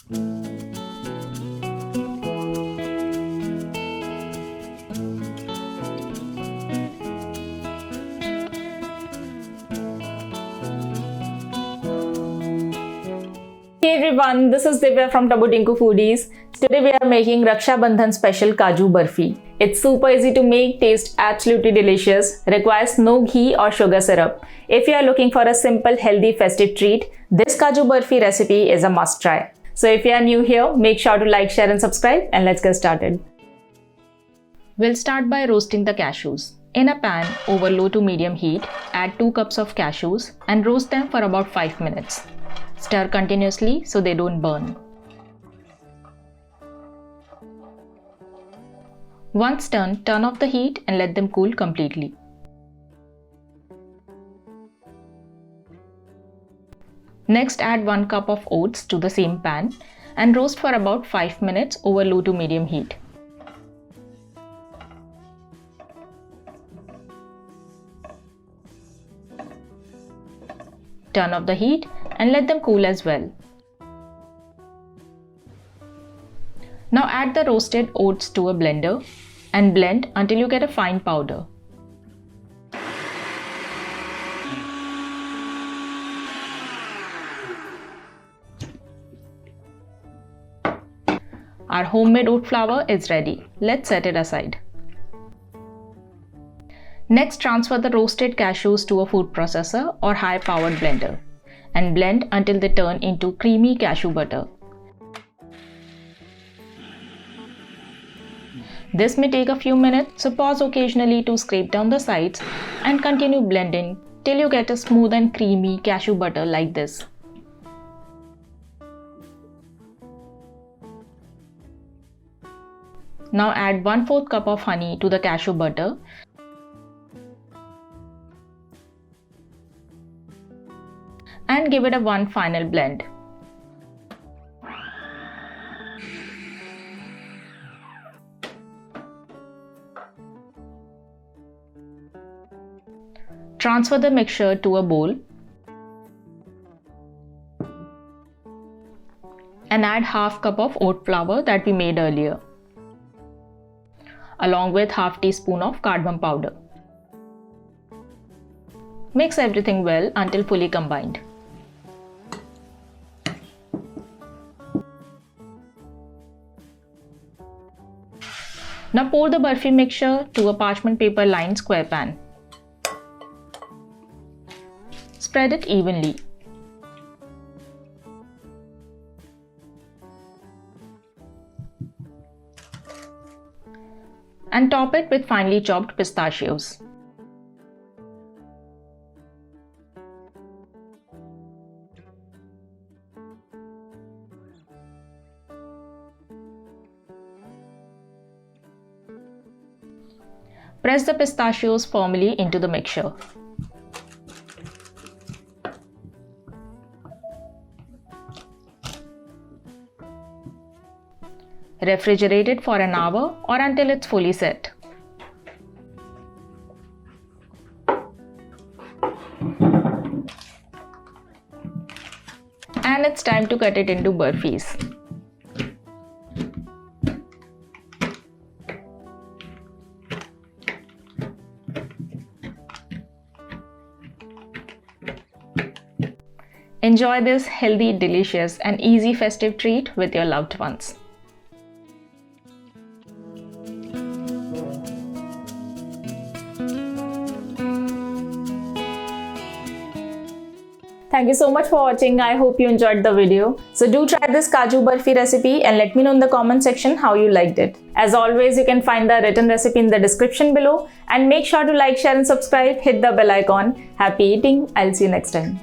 Hey everyone, this is Divya from Tinku Foodies. Today we are making Raksha Bandhan special Kaju Burfi. It's super easy to make, tastes absolutely delicious, requires no ghee or sugar syrup. If you are looking for a simple, healthy, festive treat, this Kaju Burfi recipe is a must try. So if you are new here, make sure to like, share and subscribe, and let's get started. We'll start by roasting the cashews. In a pan over low to medium heat, add 2 cups of cashews and roast them for about 5 minutes. Stir continuously so they don't burn. Once done, turn off the heat and let them cool completely. Next, add 1 cup of oats to the same pan and roast for about 5 minutes over low to medium heat. Turn off the heat and let them cool as well. Now add the roasted oats to a blender and blend until you get a fine powder. Our homemade oat flour is ready. Let's set it aside. Next, transfer the roasted cashews to a food processor or high-powered blender and blend until they turn into creamy cashew butter. This may take a few minutes, so pause occasionally to scrape down the sides and continue blending till you get a smooth and creamy cashew butter like this. Now add 1/4 cup of honey to the cashew butter and give it a one final blend. Transfer the mixture to a bowl and add half cup of oat flour that we made earlier, along with half teaspoon of cardamom powder. Mix everything well until fully combined. Now pour the burfi mixture to a parchment paper lined square pan. Spread it evenly. And top it with finely chopped pistachios. Press the pistachios firmly into the mixture. Refrigerate it for an hour or until it's fully set. And it's time to cut it into burfis. Enjoy this healthy, delicious and easy festive treat with your loved ones. Thank you so much for watching. I hope you enjoyed the video. So do try this Kaju Burfi recipe and let me know in the comment section how you liked it. As always, you can find the written recipe in the description below and make sure to like, share and subscribe. Hit the bell icon. Happy eating. I'll see you next time.